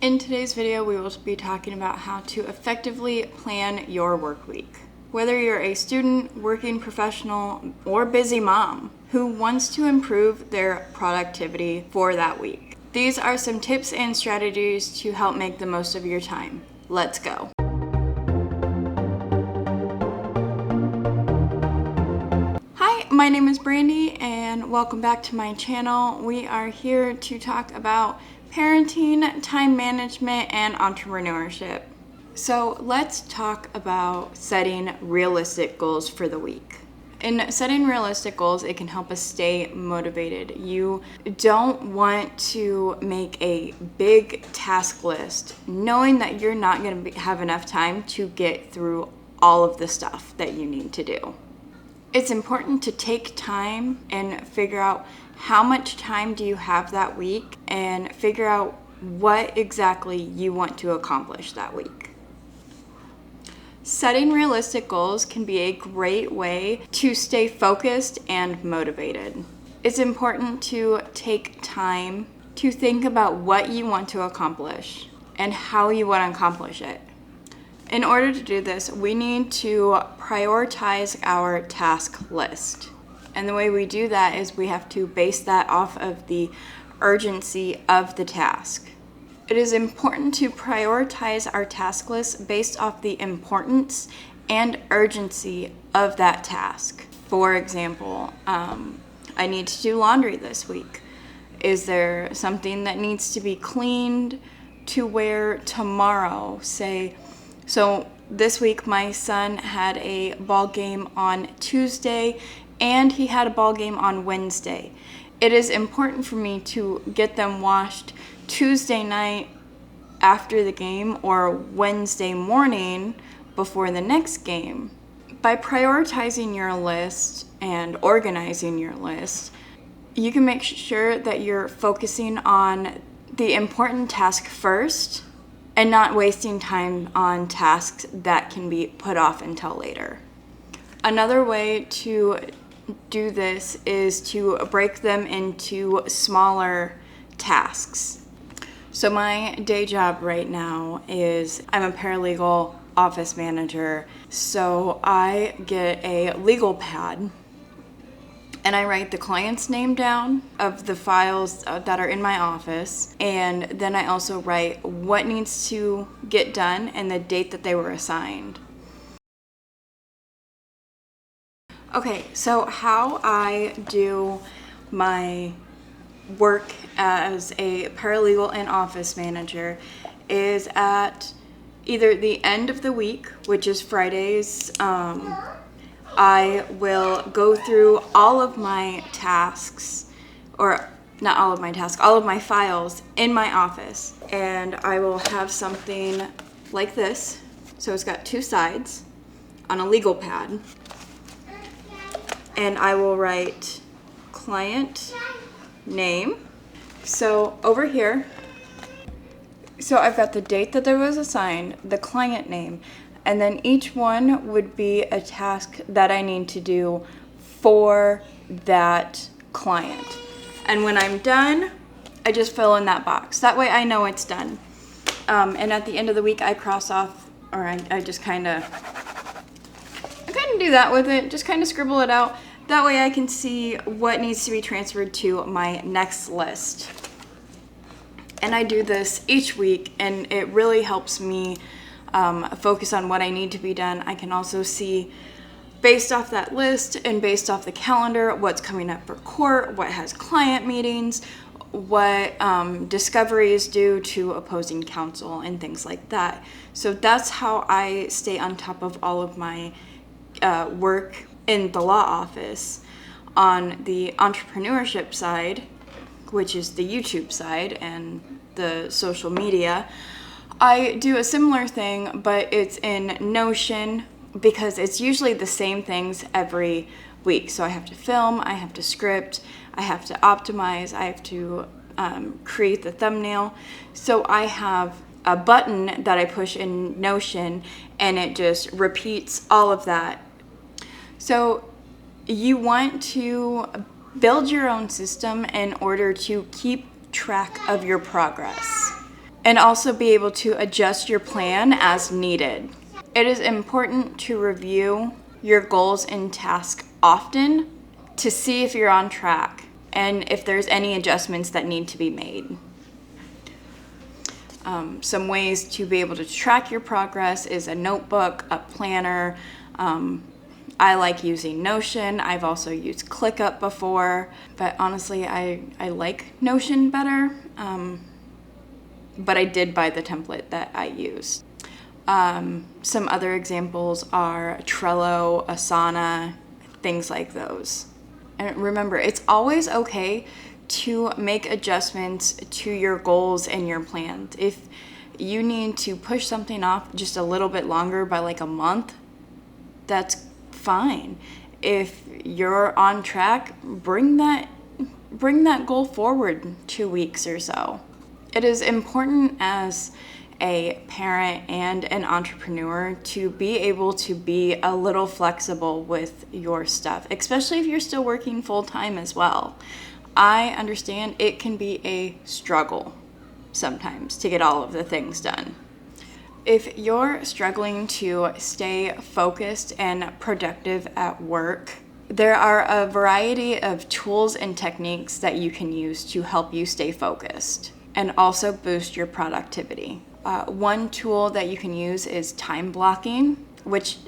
In today's video, we will be talking about how to effectively plan your work week. Whether you're a student, working professional, or busy mom who wants to improve their productivity for that week. These are some tips and strategies to help make the most of your time. Let's go. Hi, my name is Brandy and welcome back to my channel. We are here to talk about parenting, time management, and entrepreneurship. So let's talk about setting realistic goals for the week. In setting realistic goals, it can help us stay motivated. You don't want to make a big task list knowing that you're not going to have enough time to get through all of the stuff that you need to do. It's important to take time and figure out how much time do you have that week and figure out what exactly you want to accomplish that week. Setting realistic goals can be a great way to stay focused and motivated. It's important to take time to think about what you want to accomplish and how you want to accomplish it. In order to do this, we need to prioritize our task list. And the way we do that is we have to base that off of the urgency of the task. It is important to prioritize our task list based off the importance and urgency of that task. For example, I need to do laundry this week. Is there something that needs to be cleaned to wear tomorrow? So this week my son had a ball game on Tuesday and he had a ball game on Wednesday. It is important for me to get them washed Tuesday night after the game or Wednesday morning before the next game. By prioritizing your list and organizing your list, you can make sure that you're focusing on the important task first and not wasting time on tasks that can be put off until later. Another way to do this is to break them into smaller tasks. So my day job right now is I'm a paralegal office manager. So I get a legal pad and I write the client's name down of the files that are in my office. And then I also write what needs to get done and the date that they were assigned. Okay, so how I do my work as a paralegal and office manager is at either the end of the week, which is Fridays. I will go through all of my tasks, or not all of my tasks, all of my files in my office. And I will have something like this. So it's got two sides on a legal pad. And I will write client name. So over here, so I've got the date that there was assigned, the client name, and then each one would be a task that I need to do for that client. And when I'm done, I just fill in that box. That way I know it's done. And at the end of the week, I cross off, or I just kind of do that with it, just kind of scribble it out. That way I can see what needs to be transferred to my next list. And I do this each week, and it really helps me focus on what I need to be done. I can also see, based off that list and based off the calendar, what's coming up for court, what has client meetings, what discovery is due to opposing counsel, and things like that. So that's how I stay on top of all of my work in the law office. On the entrepreneurship side, which is the YouTube side and the social media, I do a similar thing, but it's in Notion because it's usually the same things every week. So I have to film, I have to script, I have to optimize, I have to create the thumbnail. So I have a button that I push in Notion and it just repeats all of that. So you want to build your own system in order to keep track of your progress. and also be able to adjust your plan as needed. It is important to review your goals and tasks often to see if you're on track and if there's any adjustments that need to be made. Some ways to be able to track your progress is a notebook, a planner. I like using Notion. I've also used ClickUp before, but honestly, I like Notion better. But I did buy the template that I used. Some other examples are Trello, Asana, things like those. And remember, it's always okay to make adjustments to your goals and your plans. If you need to push something off just a little bit longer by like a month, that's fine. If you're on track, bring that goal forward 2 weeks or so. It is important as a parent and an entrepreneur to be able to be a little flexible with your stuff, especially if you're still working full-time as well. I understand it can be a struggle sometimes to get all of the things done. If you're struggling to stay focused and productive at work, there are a variety of tools and techniques that you can use to help you stay focused and also boost your productivity. One tool that you can use is time blocking, which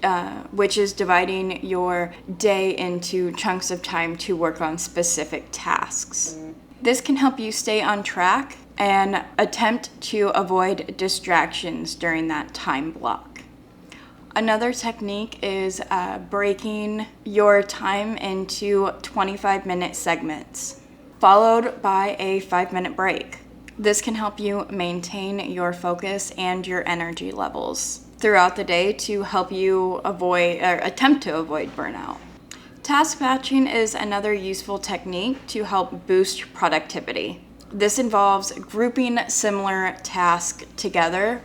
is dividing your day into chunks of time to work on specific tasks. This can help you stay on track and attempt to avoid distractions during that time block. Another technique is breaking your time into 25-minute segments, followed by a 5-minute break. This can help you maintain your focus and your energy levels throughout the day to help you attempt to avoid burnout. Task batching is another useful technique to help boost productivity. This involves grouping similar tasks together.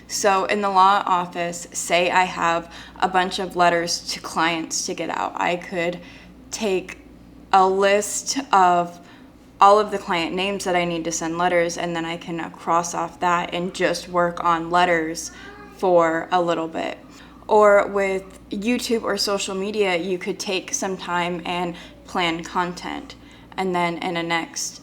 So in the law office, say I have a bunch of letters to clients to get out. I could take a list of all of the client names that I need to send letters, and then I can cross off that and just work on letters for a little bit. Or with YouTube or social media, you could take some time and plan content, and then in a next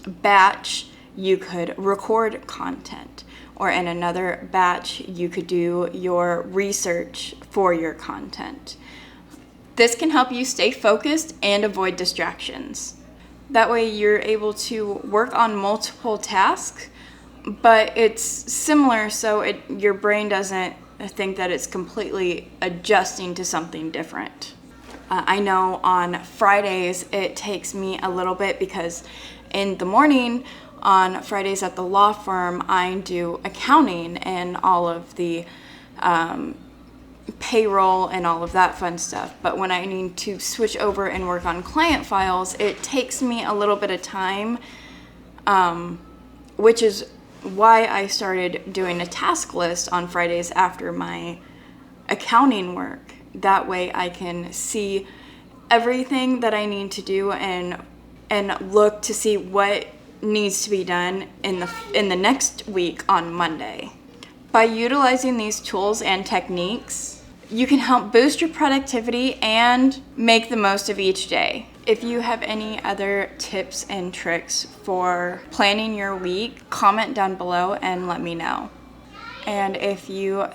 batch you could record content, or in another batch you could do your research for your content. This can help you stay focused and avoid distractions. That way you're able to work on multiple tasks, but it's similar so your brain doesn't think that it's completely adjusting to something different. I know on Fridays it takes me a little bit because in the morning on Fridays at the law firm I do accounting and all of the payroll and all of that fun stuff. But when I need to switch over and work on client files, it takes me a little bit of time, which is why I started doing a task list on Fridays after my accounting work. That way I can see everything that I need to do and look to see what needs to be done in the next week on Monday. By utilizing these tools and techniques, you can help boost your productivity and make the most of each day. If you have any other tips and tricks for planning your week, comment down below and let me know. And if you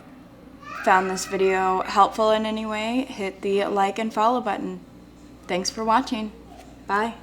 found this video helpful in any way, hit the like and follow button. Thanks for watching. Bye.